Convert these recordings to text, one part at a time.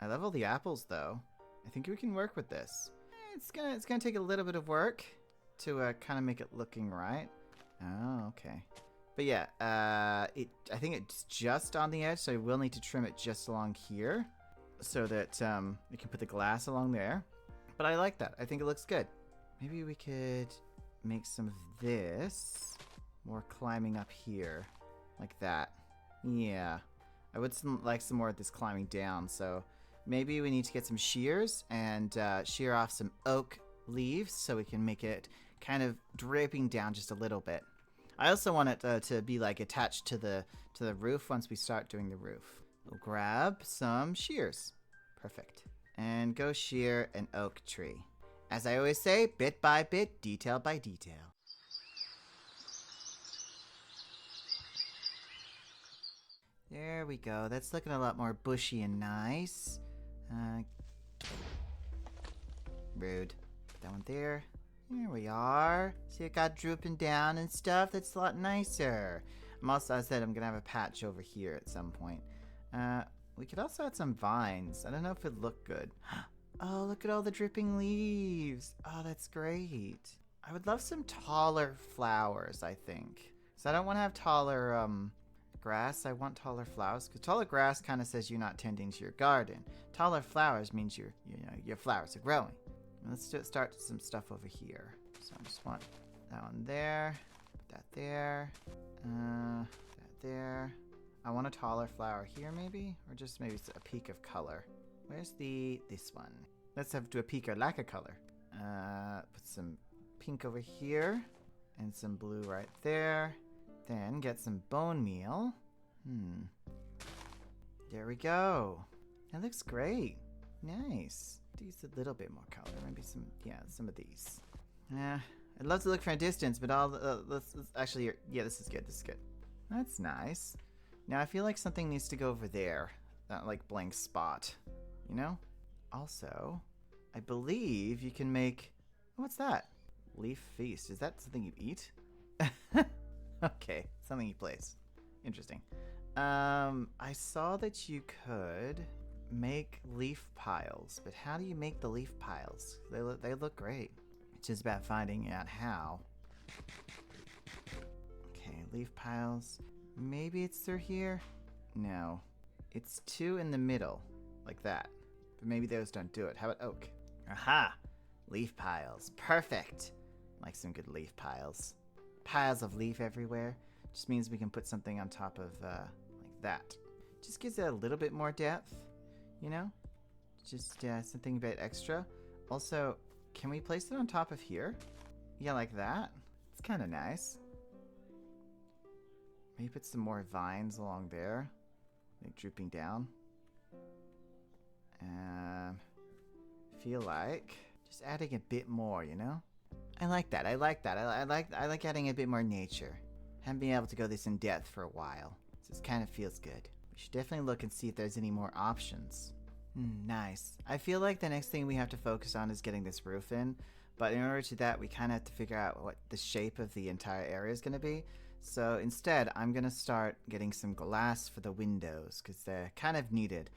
I love all the apples, though. I think we can work with this. It's gonna take a little bit of work to kind of make it looking right. Oh, okay. But yeah, I think it's just on the edge, so we'll need to trim it just along here so that we can put the glass along there. But I like that. I think it looks good. Maybe we could make some of this more climbing up here, like that. Yeah, I would like some more of this climbing down, so maybe we need to get some shears and shear off some oak leaves so we can make it kind of draping down just a little bit. I also want it to be like attached to the roof once we start doing the roof. We'll grab some shears. Perfect. And go shear an oak tree. As I always say, bit by bit, detail by detail. There we go. That's looking a lot more bushy and nice. Rude. Put that one there. There we are. See, it got drooping down and stuff. That's a lot nicer. I said I'm gonna have a patch over here at some point. We could also add some vines. I don't know if it'd look good. Oh, look at all the dripping leaves. Oh, that's great. I would love some taller flowers, I think. So I don't want to have taller grass. I want taller flowers, because taller grass kind of says you're not tending to your garden. Taller flowers means your flowers are growing. Let's start some stuff over here. So I just want that one there, put that there, that there. I want a taller flower here maybe, or just maybe a peak of color. Where's this one? Let's do a peak or lack of color. Put some pink over here, and some blue right there. Then get some bone meal. There we go. That looks great. Nice. Use a little bit more color. Maybe some of these. I'd love to look from a distance, but let's actually, yeah, this is good. This is good. That's nice. Now I feel like something needs to go over there. That like blank spot, you know? Also, I believe you can make, what's that? Leaf feast. Is that something you eat? Okay, something you place. Interesting. I saw that you could make leaf piles, but how do you make the leaf piles? They look great. It's just about finding out how. Okay, leaf piles. Maybe it's through here? No. It's two in the middle, like that. But maybe those don't do it. How about oak? Aha! Leaf piles. Perfect! Like some good leaf piles. Piles of leaf everywhere. Just means we can put something on top of, like that. Just gives it a little bit more depth, you know? Just something a bit extra. Also, can we place it on top of here? Yeah, like that. It's kind of nice. Maybe put some more vines along there, like drooping down. Feel like just adding a bit more, you know? I like that. I like that. I like adding a bit more nature. Haven't been able to go this in depth for a while, so it kind of feels good. We should definitely look and see if there's any more options. Nice. I feel like the next thing we have to focus on is getting this roof in, but in order to that, we kind of have to figure out what the shape of the entire area is going to be. So instead, I'm going to start getting some glass for the windows, because they're kind of needed.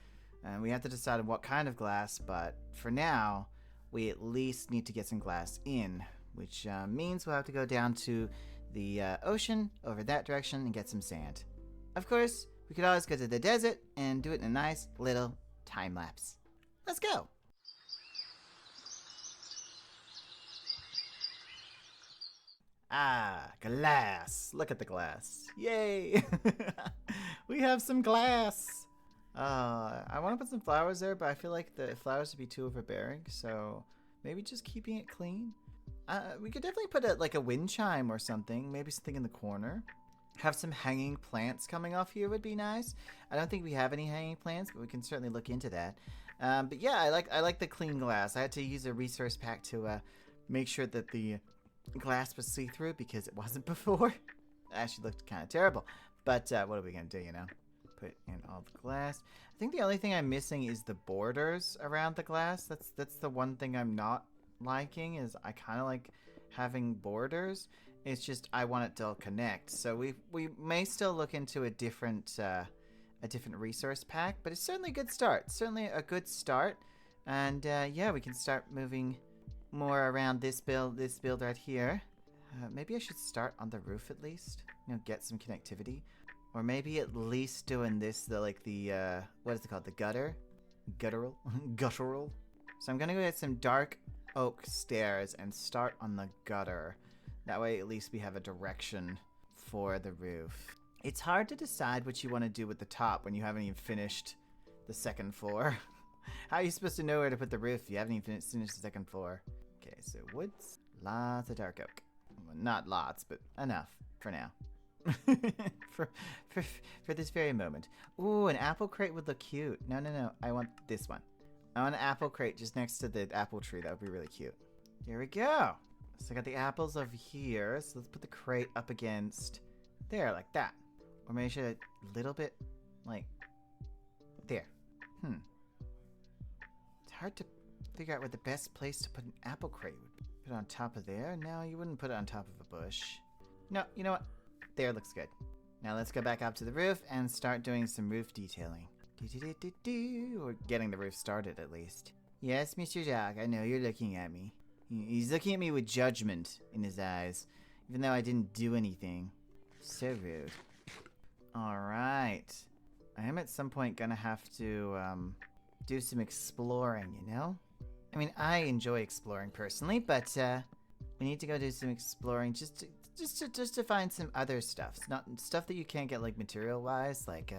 And we have to decide on what kind of glass, but for now, we at least need to get some glass in, which means we'll have to go down to the ocean over that direction and get some sand. Of course, we could always go to the desert and do it in a nice little time lapse. Let's go! Ah, glass. Look at the glass. Yay! We have some glass! I want to put some flowers there, but I feel like the flowers would be too overbearing, so maybe just keeping it clean. We could definitely put like a wind chime or something, maybe something in the corner. Have some hanging plants coming off here would be nice. I don't think we have any hanging plants, but we can certainly look into that. But yeah, I like the clean glass. I had to use a resource pack to make sure that the glass was see-through because it wasn't before. It actually looked kind of terrible. But what are we going to do, you know? Put in all the glass. I think the only thing I'm missing is the borders around the glass. That's the one thing I'm not liking, is I kind of like having borders. It's just I want it to all connect. So we may still look into a different a different resource pack, but it's certainly a good start. Certainly a good start. And yeah, we can start moving more around this build right here. Maybe I should start on the roof at least. You know, get some connectivity. Or maybe at least doing this, what is it called? The gutter? Guttural? Guttural? So I'm gonna go get some dark oak stairs and start on the gutter. That way at least we have a direction for the roof. It's hard to decide what you want to do with the top when you haven't even finished the second floor. How are you supposed to know where to put the roof if you haven't even finished the second floor? Okay, so woods. Lots of dark oak. Well, not lots, but enough for now. for this very moment. Ooh, an apple crate would look cute. No. I want this one. I want an apple crate just next to the apple tree. That would be really cute. Here we go. So I got the apples over here. So let's put the crate up against there, like that. Or maybe I should a little bit like there. It's hard to figure out where the best place to put an apple crate would. Put it on top of there? No, you wouldn't put it on top of a bush. No, you know what? There looks good. Now let's go back up to the roof and start doing some roof detailing. Or getting the roof started at least. Yes, Mr. Dog, I know you're looking at me. He's looking at me with judgment in his eyes, even though I didn't do anything. So rude. Alright. I am at some point gonna have to do some exploring, you know? I mean, I enjoy exploring personally, but we need to go do some exploring just to find some other stuff. Not stuff that you can't get like material-wise, like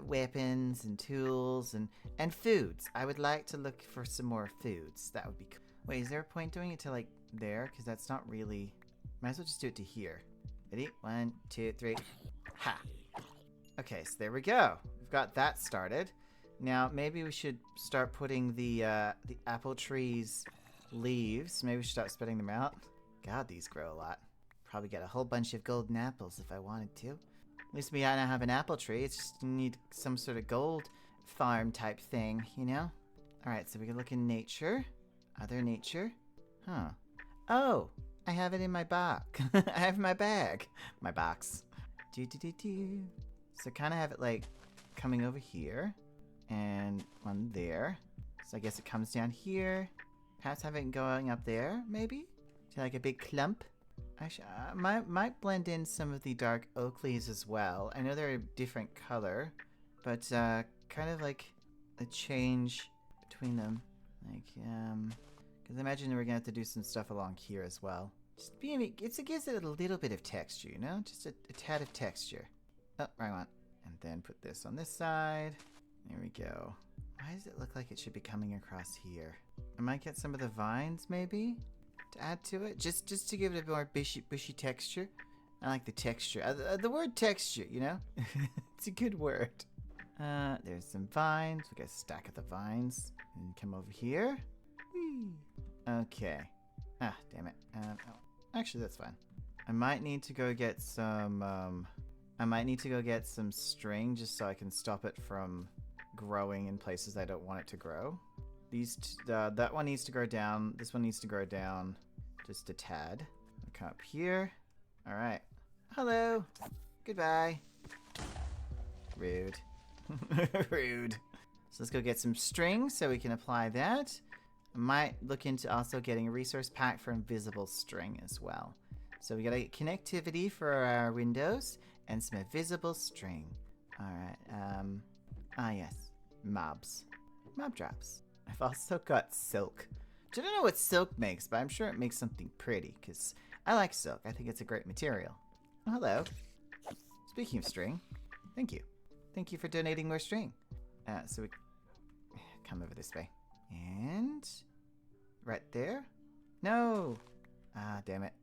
weapons and tools and foods. I would like to look for some more foods. That would be cool. Wait, is there a point doing it to like there? Because that's not really... Might as well just do it to here. Ready? 1, 2, 3. Ha! Okay, so there we go. We've got that started. Now, maybe we should start putting the apple tree's leaves. Maybe we should start spreading them out. God, these grow a lot. Probably get a whole bunch of golden apples if I wanted to. At least we now have an apple tree. It's just need some sort of gold farm type thing, you know? Alright, so we can look in nature. Other nature. Huh. Oh! I have it in my box. I have my bag. My box. So kind of have it like coming over here. And one there. So I guess it comes down here. Perhaps have it going up there, maybe? To like a big clump. Actually, I might blend in some of the dark oak leaves as well. I know they're a different color, but kind of like a change between them. Like, because I imagine we're gonna have to do some stuff along here as well. It gives it a little bit of texture, you know? Just a tad of texture. Oh, wrong one. And then put this on this side. There we go. Why does it look like it should be coming across here? I might get some of the vines, maybe, to add to it, just to give it a more bushy texture. I like the texture. The word texture, you know, it's a good word. There's some vines. We got a stack of the vines, and come over here. Whee. Okay. Ah, damn it. Oh. Actually, that's fine. I might need to go get some. I might need to go get some string just so I can stop it from growing in places I don't want it to grow. That one needs to grow down. This one needs to grow down just a tad. I'll come up here. All right. Hello. Goodbye. Rude. Rude. So let's go get some string so we can apply that. I might look into also getting a resource pack for invisible string as well. So we got a connectivity for our windows and some invisible string. All right. Yes. Mobs. Mob drops. I've also got silk. I don't know what silk makes, but I'm sure it makes something pretty, because I like silk. I think it's a great material. Oh, hello. Speaking of string, thank you. Thank you for donating more string. So we come over this way. And right there? No! Ah, damn it.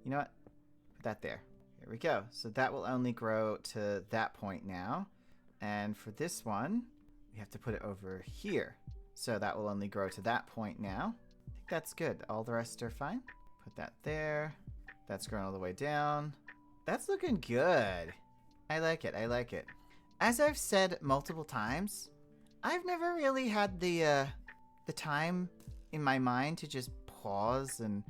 You know what? Put that there. Here we go. So that will only grow to that point now. And for this one, we have to put it over here. So that will only grow to that point now. I think that's good. All the rest are fine. Put that there. That's grown all the way down. That's looking good. I like it. I like it. As I've said multiple times, I've never really had the time in my mind to just pause and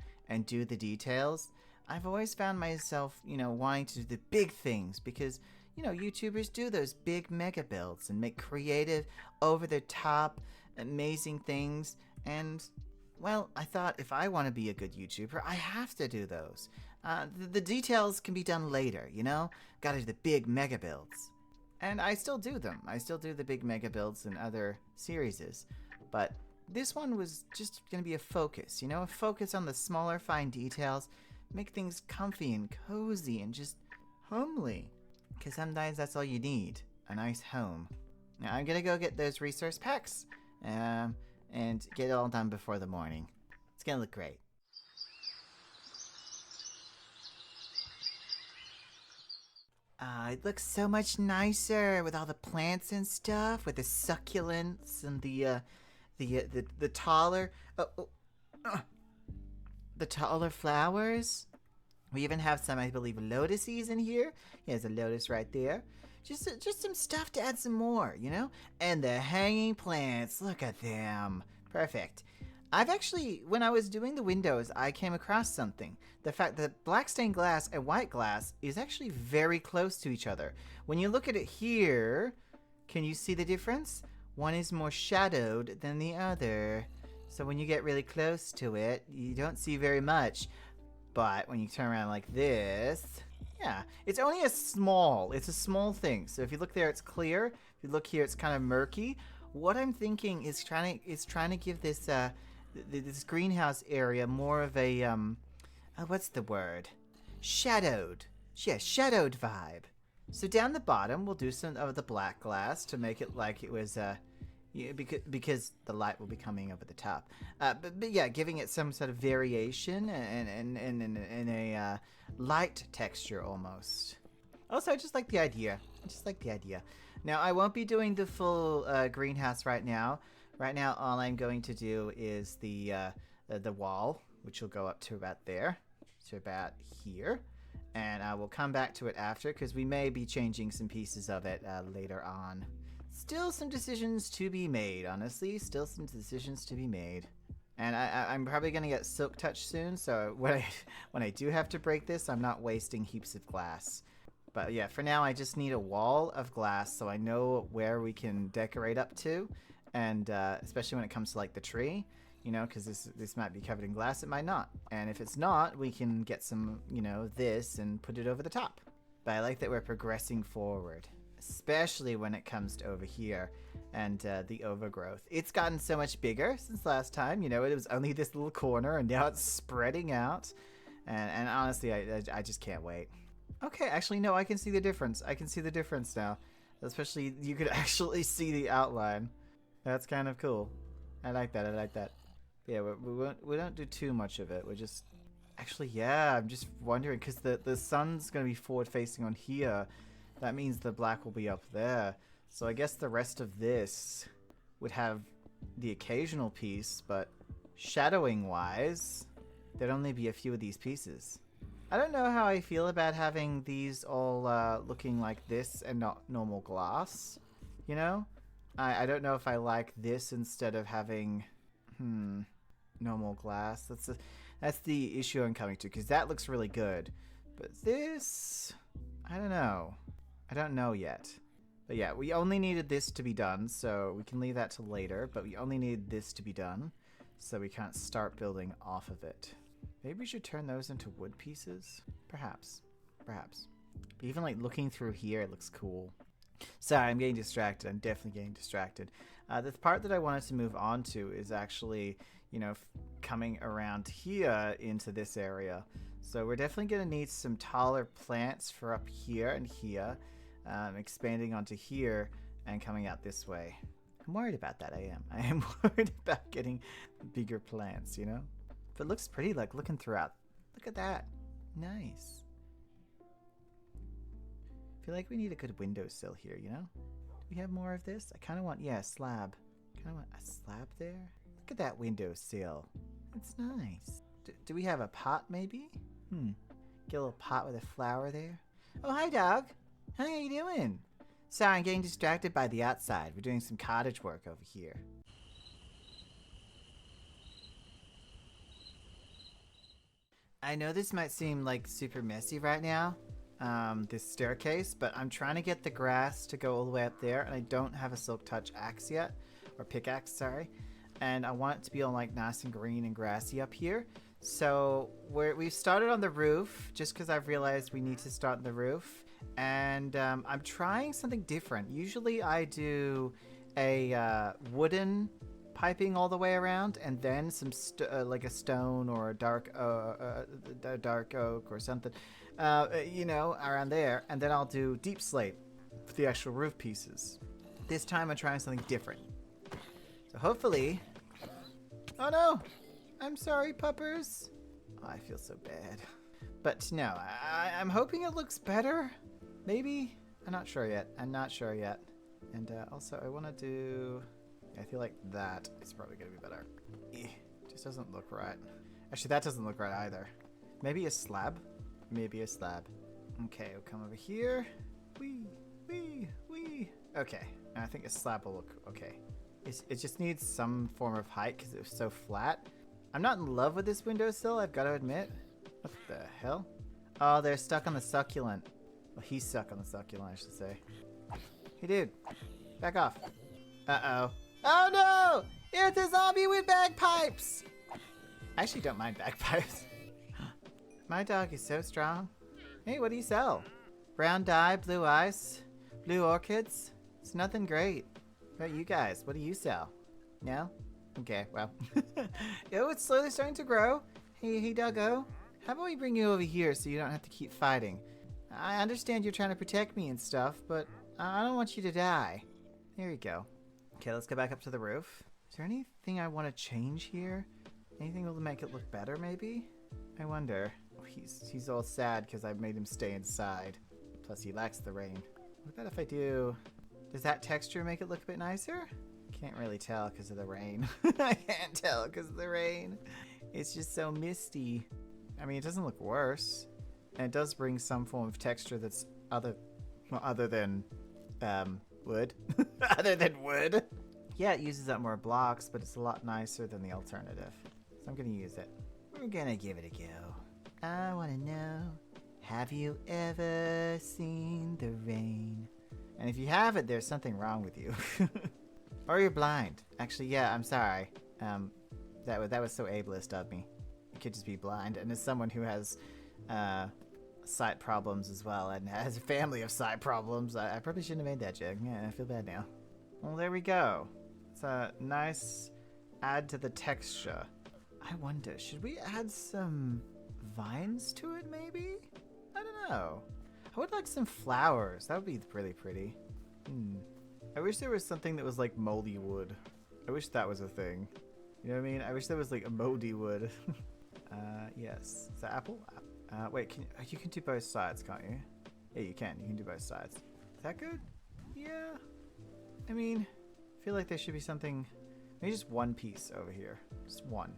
do the details. I've always found myself, you know, wanting to do the big things because, YouTubers do those big mega builds and make creative, over the top, amazing things. And, well, I thought if I want to be a good YouTuber, I have to do those. The details can be done later, Gotta do the big mega builds. And I still do them. I still do the big mega builds in other series. But this one was just going to be a focus, a focus on the smaller, fine details, make things comfy and cozy and just homely. Because sometimes that's all you need, a nice home. Now I'm going to go get those resource packs and get it all done before the morning. It's going to look great. It looks so much nicer with all the plants and stuff, with the succulents and the taller, the taller flowers. We even have some, I believe, lotuses in here. Here's a lotus right there. Just some stuff to add some more, And the hanging plants, look at them. Perfect. I've actually, when I was doing the windows, I came across something. The fact that black stained glass and white glass is actually very close to each other. When you look at it here, can you see the difference? One is more shadowed than the other. So when you get really close to it, you don't see very much. But when you turn around like this, yeah, it's only it's a small thing. So if you look there, it's clear. If you look here, it's kind of murky. What I'm thinking is trying to give this this greenhouse area more of a what's the word? Shadowed. Yeah, shadowed vibe. So down the bottom, we'll do some of the black glass to make it like it was because the light will be coming over the top. But yeah, giving it some sort of variation and a light texture almost. Also, I just like the idea. Now, I won't be doing the full greenhouse right now. Right now, all I'm going to do is the wall, which will go up to about there, to about here. And I will come back to it after, because we may be changing some pieces of it later on. Still some decisions to be made, honestly. Still some decisions to be made. And I'm probably going to get Silk Touch soon, so when I do have to break this, I'm not wasting heaps of glass. But yeah, for now, I just need a wall of glass so I know where we can decorate up to. And especially when it comes to like the tree, because this might be covered in glass, it might not. And if it's not, we can get some, this and put it over the top. But I like that we're progressing forward, especially when it comes to over here and the overgrowth. It's gotten so much bigger since last time. It was only this little corner, and now it's spreading out. And honestly, I just can't wait. Okay, actually, no, I can see the difference. I can see the difference now. Especially, you could actually see the outline. That's kind of cool. I like that. Yeah, we don't do too much of it. We're just... Actually, yeah, I'm just wondering, because the sun's going to be forward-facing on here. That means the black will be up there. So I guess the rest of this would have the occasional piece, but shadowing-wise, there'd only be a few of these pieces. I don't know how I feel about having these all looking like this and not normal glass, I don't know if I like this instead of having, normal glass. That's the issue I'm coming to, because that looks really good. But this, I don't know. I don't know yet. But yeah, we only needed this to be done, so we can leave that till later. But we only need this to be done, so we can't start building off of it. Maybe we should turn those into wood pieces? Perhaps. But even like looking through here, it looks cool. Sorry, I'm getting distracted. I'm definitely getting distracted. The part that I wanted to move on to is actually, coming around here into this area. So we're definitely going to need some taller plants for up here and here, expanding onto here and coming out this way. I'm worried about that, I am worried about getting bigger plants, But it looks pretty, like, looking throughout. Look at that. Nice. I feel like we need a good windowsill here, Do we have more of this? I kind of want, a slab. Kind of want a slab there. Look at that windowsill. It's nice. Do we have a pot, maybe? Get a little pot with a flower there. Oh, hi, dog. How are you doing? Sorry, I'm getting distracted by the outside. We're doing some cottage work over here. I know this might seem like super messy right now, this staircase, but I'm trying to get the grass to go all the way up there, and I don't have a silk touch axe yet, or pickaxe, sorry. And I want it to be all like nice and green and grassy up here. So we've started on the roof just because I've realized we need to start on the roof. And I'm trying something different. Usually I do a wooden piping all the way around, and then some like a stone or a dark oak or something, you know, around there. And then I'll do deep slate for the actual roof pieces. This time I'm trying something different. So hopefully... Oh no! I'm sorry, puppers. Oh, I feel so bad. But no, I'm hoping it looks better. Maybe? I'm not sure yet. And also I want to do... I feel like that is probably going to be better. Just doesn't look right. Actually, that doesn't look right either. Maybe a slab? Maybe a slab. Okay, we'll come over here. Wee. Okay, I think a slab will look okay. It just needs some form of height because it was so flat. I'm not in love with this windowsill, I've got to admit. What the hell? Oh, they're stuck on the succulent. Well, he's stuck on the succulent, I should say. Hey, dude. Back off. Uh-oh. Oh, no! It's a zombie with bagpipes! I actually don't mind bagpipes. My dog is so strong. Hey, what do you sell? Brown dye, blue ice, blue orchids? It's nothing great. What about you guys? What do you sell? No? Okay, well. Oh, it's slowly starting to grow. Hey, doggo. How about we bring you over here so you don't have to keep fighting? I understand you're trying to protect me and stuff, but I don't want you to die. There you go. Okay, let's go back up to the roof. Is there anything I want to change here? Anything that will make it look better, maybe? I wonder. Oh, he's all sad because I made him stay inside. Plus, he likes the rain. What about if I do... Does that texture make it look a bit nicer? Can't really tell because of the rain. I can't tell because of the rain. It's just so misty. I mean, it doesn't look worse. And it does bring some form of texture that's other than wood. Other than wood. Yeah, it uses up more blocks, but it's a lot nicer than the alternative. So I'm going to use it. We're going to give it a go. I want to know, have you ever seen the rain? And if you haven't, there's something wrong with you. Or you're blind. Actually, yeah, I'm sorry. That was so ableist of me. You could just be blind. And as someone who has sight problems as well, and has a family of sight problems, I probably shouldn't have made that joke. Yeah, I feel bad now. Well, there we go. It's a nice add to the texture. I wonder, should we add some vines to it, maybe? I don't know. I would like some flowers. That would be really pretty. I wish there was something that was like moldy wood. I wish that was a thing. You know what I mean? I wish there was like a moldy wood. Yes. Is that apple? Wait, you can do both sides, can't you? Yeah, you can. You can do both sides. Is that good? Yeah. I mean, I feel like there should be something... Maybe just one piece over here. Just one.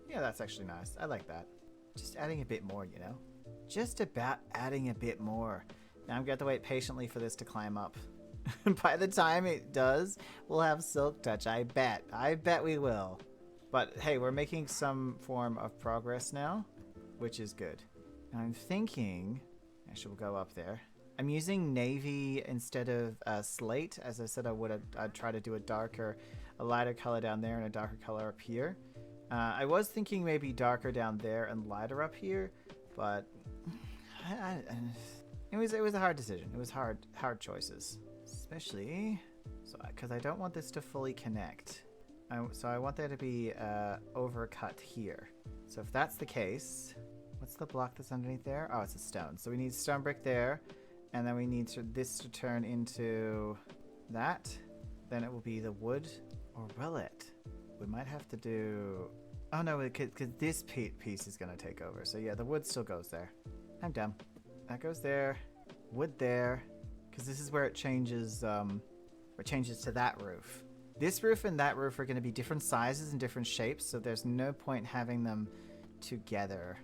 Yeah, that's actually nice. I like that. Just adding a bit more, you know? Just about adding a bit more. Now I'm going to have to wait patiently for this to climb up. By the time it does, we'll have silk touch. I bet. I bet we will. But hey, we're making some form of progress now, which is good. Now I'm thinking... Actually, we'll go up there. I'm using navy instead of slate. As I said, I'd try to do a lighter color down there and a darker color up here. I was thinking maybe darker down there and lighter up here, but it was a hard decision. It was hard choices, especially because I don't want this to fully connect. So I want there to be overcut here. So if that's the case, what's the block that's underneath there? Oh, it's a stone. So we need stone brick there. And then we need this to turn into that. Then it will be the wood. Or will it? We might have to do... Oh no, because this piece is going to take over. So yeah, the wood still goes there. I'm dumb. That goes there. Wood there. Because this is where it changes to that roof. This roof and that roof are going to be different sizes and different shapes. So there's no point having them together.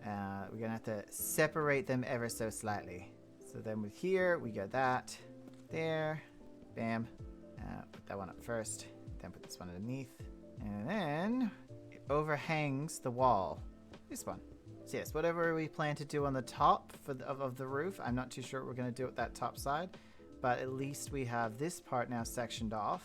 We're going to have to separate them ever so slightly. So then with here, we go that, there, bam, put that one up first, then put this one underneath, and then it overhangs the wall, this one. So yes, whatever we plan to do on the top of the roof, I'm not too sure what we're going to do at that top side, but at least we have this part now sectioned off.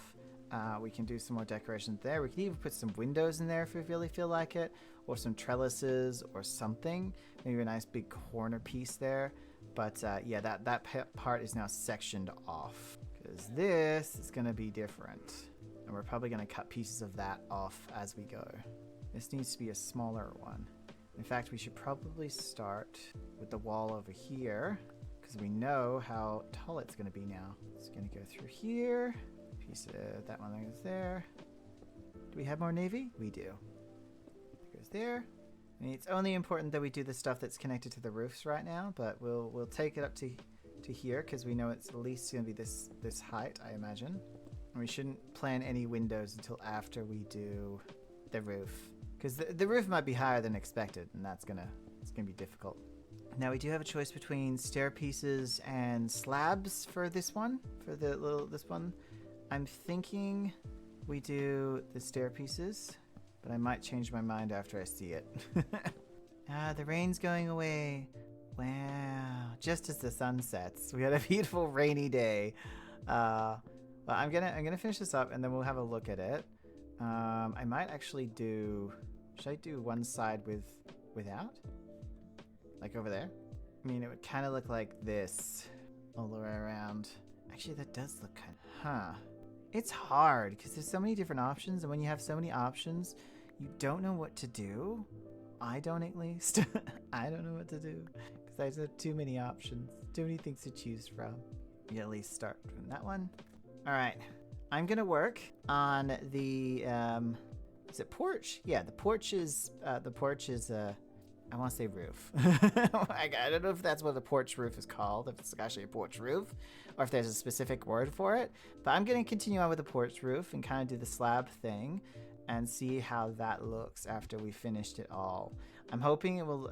We can do some more decorations there. We can even put some windows in there if we really feel like it, or some trellises or something. Maybe a nice big corner piece there. But yeah, that part is now sectioned off because this is going to be different. And we're probably going to cut pieces of that off as we go. This needs to be a smaller one. In fact, we should probably start with the wall over here because we know how tall it's going to be now. It's going to go through here. Piece of that one that goes there. Do we have more navy? We do. It goes there. I mean, it's only important that we do the stuff that's connected to the roofs right now, but we'll take it up to here because we know it's at least going to be this height, I imagine. And we shouldn't plan any windows until after we do the roof. Because the roof might be higher than expected, and it's gonna be difficult. Now we do have a choice between stair pieces and slabs for this one. This one, I'm thinking we do the stair pieces, but I might change my mind after I see it. The rain's going away. Wow! Just as the sun sets, we had a beautiful rainy day. Well, I'm gonna finish this up, and then we'll have a look at it. I might actually do... Should I do one side without? Like over there? I mean, it would kind of look like this all the way around. Actually, that does look kind of... Huh. It's hard because there's so many different options, and when you have so many options, you don't know what to do. I don't, at least. I don't know what to do because I just have too many options. Too many things to choose from. You at least start from that one. All right. I'm going to work on the... is it porch? Yeah, the porch is I want to say roof. I don't know if that's what the porch roof is called, if it's actually a porch roof, or if there's a specific word for it. But I'm going to continue on with the porch roof and kind of do the slab thing and see how that looks after we finished it all. I'm hoping it will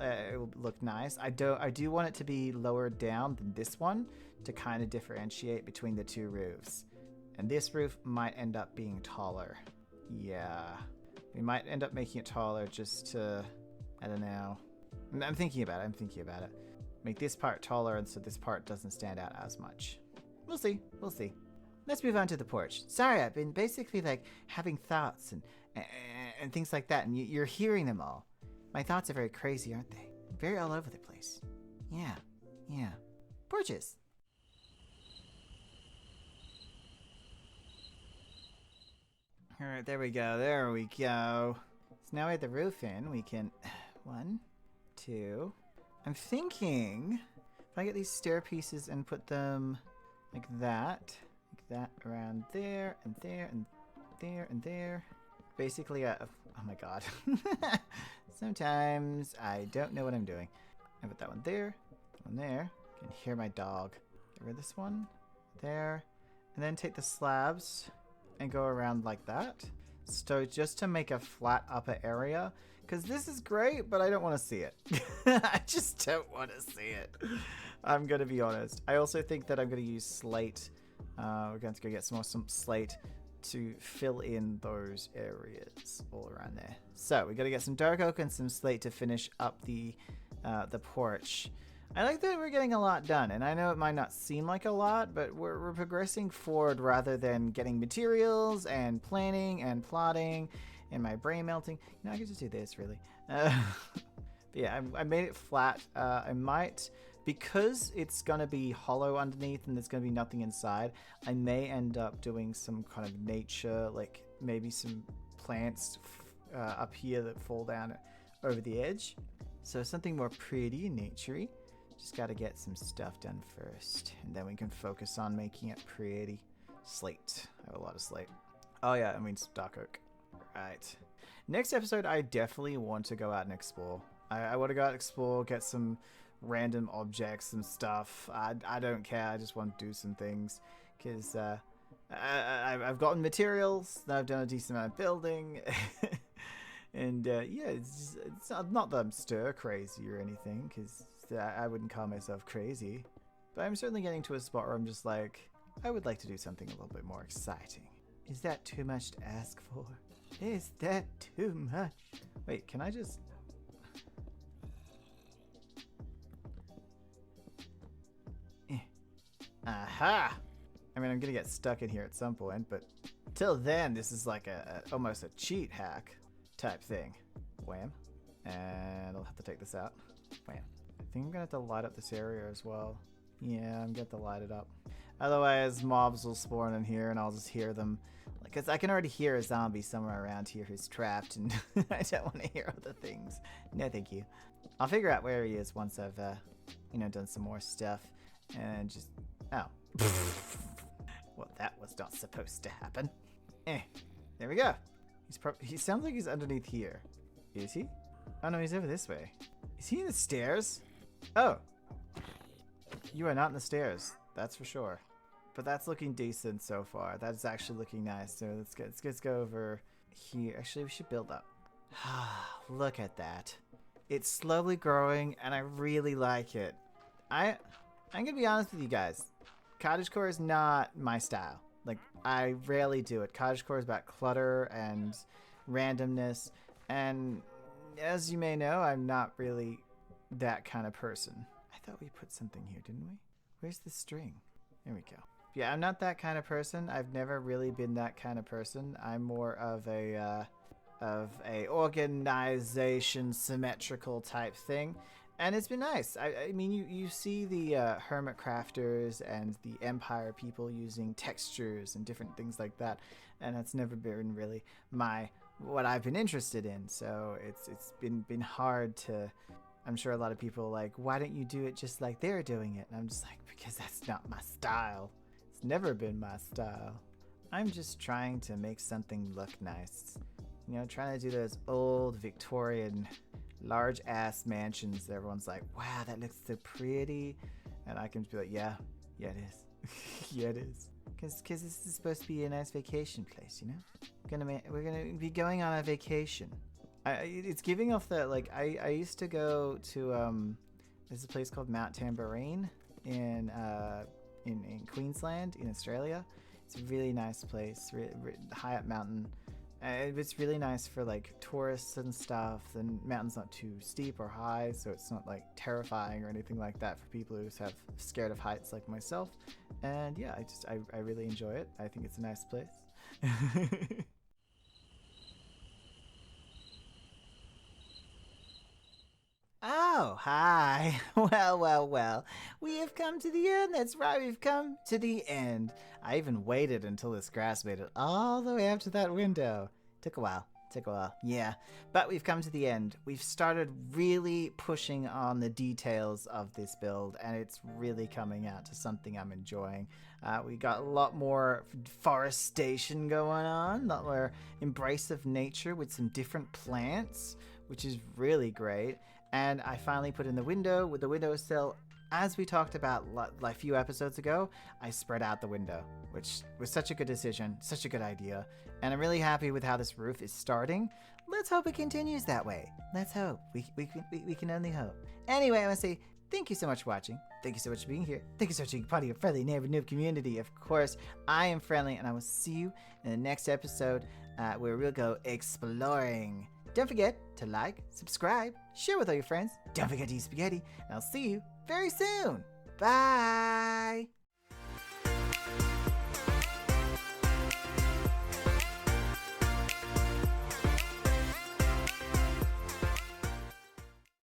look nice. I do want it to be lower down than this one to kind of differentiate between the two roofs. And this roof might end up being taller. Yeah. We might end up making it taller just to, I don't know. I'm thinking about it. Make this part taller and so this part doesn't stand out as much. We'll see. Let's move on to the porch. Sorry, I've been basically like having thoughts and things like that, and you're hearing them all. My thoughts are very crazy, aren't they? Very all over the place. Yeah. Porches. All right, there we go. So now we have the roof in. We can, 1, 2. I'm thinking if I get these stair pieces and put them like that around there and there and there and there. Basically, oh my god. Sometimes I don't know what I'm doing. I put that one there, You can hear my dog. Get rid of this one, there, and then take the slabs and go around like that. So just to make a flat upper area, because this is great, but I don't want to see it. I just don't want to see it. I'm going to be honest. I also think that I'm going to use slate. We're going to go get some slate to fill in those areas all around there. So we got to get some dark oak and some slate to finish up the porch. I like that we're getting a lot done, and I know it might not seem like a lot, but we're progressing forward rather than getting materials and planning and plotting and my brain melting. You know, I could just do this, really. But yeah, I made it flat. I might, because it's going to be hollow underneath and there's going to be nothing inside, I may end up doing some kind of nature, like maybe some plants up here that fall down over the edge. So something more pretty and naturey. Just got to get some stuff done first, and then we can focus on making it pretty. Slate. I have a lot of slate. Oh yeah, I mean some dark oak. Right. Next episode, I definitely want to go out and explore. I want to go out and explore, get some random objects, some stuff. I don't care. I just want to do some things because I've gotten materials. I've done a decent amount of building. And yeah, it's not that I'm stir crazy or anything, because I wouldn't call myself crazy. But I'm certainly getting to a spot where I'm just like, I would like to do something a little bit more exciting. Is that too much to ask for? Is that too much? Wait, can I just... Aha! I mean, I'm gonna get stuck in here at some point, but till then, this is like almost a cheat hack type thing. Wham. And I'll have to take this out. Wham. I think I'm gonna have to light up this area as well. Yeah, I'm gonna have to light it up. Otherwise, mobs will spawn in here and I'll just hear them. Because I can already hear a zombie somewhere around here who's trapped, and I don't want to hear other things. No, thank you. I'll figure out where he is once I've, done some more stuff. And just... Oh. Well, that was not supposed to happen. There we go. He sounds like he's underneath here. Is he? Oh no, he's over this way. Is he in the stairs? Oh. You are not in the stairs. That's for sure. But that's looking decent so far. That's actually looking nice. So let's go over here. Actually, we should build up. Look at that. It's slowly growing, and I really like it. I'm gonna be honest with you guys. Cottagecore is not my style. Like, I rarely do it. Cottagecore is about clutter and randomness. And as you may know, I'm not really that kind of person. I thought we put something here, didn't we? Where's the string? There we go. Yeah, I'm not that kind of person. I've never really been that kind of person. I'm more of a organization, symmetrical type thing. And it's been nice. I mean, you see the hermit crafters and the empire people using textures and different things like that. And that's never been really what I've been interested in. So it's been hard to... I'm sure a lot of people are like, why don't you do it just like they're doing it? And I'm just like, because that's not my style. It's never been my style. I'm just trying to make something look nice. You know, trying to do those old Victorian large ass mansions that everyone's like, wow, that looks so pretty. And I can just be like, yeah, it is. Yeah, it is. Because this is supposed to be a nice vacation place, you know? We're gonna be going on a vacation. It's giving off that, like, I used to go to there's a place called Mount Tambourine in Queensland in Australia. It's a really nice place, high up mountain. It's really nice for like tourists and stuff. The mountain's not too steep or high, so it's not like terrifying or anything like that for people who have scared of heights like myself. And yeah, I really enjoy it. I think it's a nice place. Oh, hi. Well. We have come to the end. That's right, we've come to the end. I even waited until this grass made it all the way up to that window. Took a while. Yeah. But we've come to the end. We've started really pushing on the details of this build, and it's really coming out to something I'm enjoying. We got a lot more forestation going on, a lot more embrace of nature with some different plants, which is really great. And I finally put in the window with the windowsill. As we talked about like a few episodes ago, I spread out the window, which was such a good decision, such a good idea. And I'm really happy with how this roof is starting. Let's hope it continues that way. Let's hope. We can only hope. Anyway, I want to say thank you so much for watching. Thank you so much for being here. Thank you so much for being part of your friendly neighbor noob community. Of course, I am friendly, and I will see you in the next episode where we'll go exploring. Don't forget to like, subscribe, share with all your friends. Don't forget to eat spaghetti, and I'll see you very soon. Bye!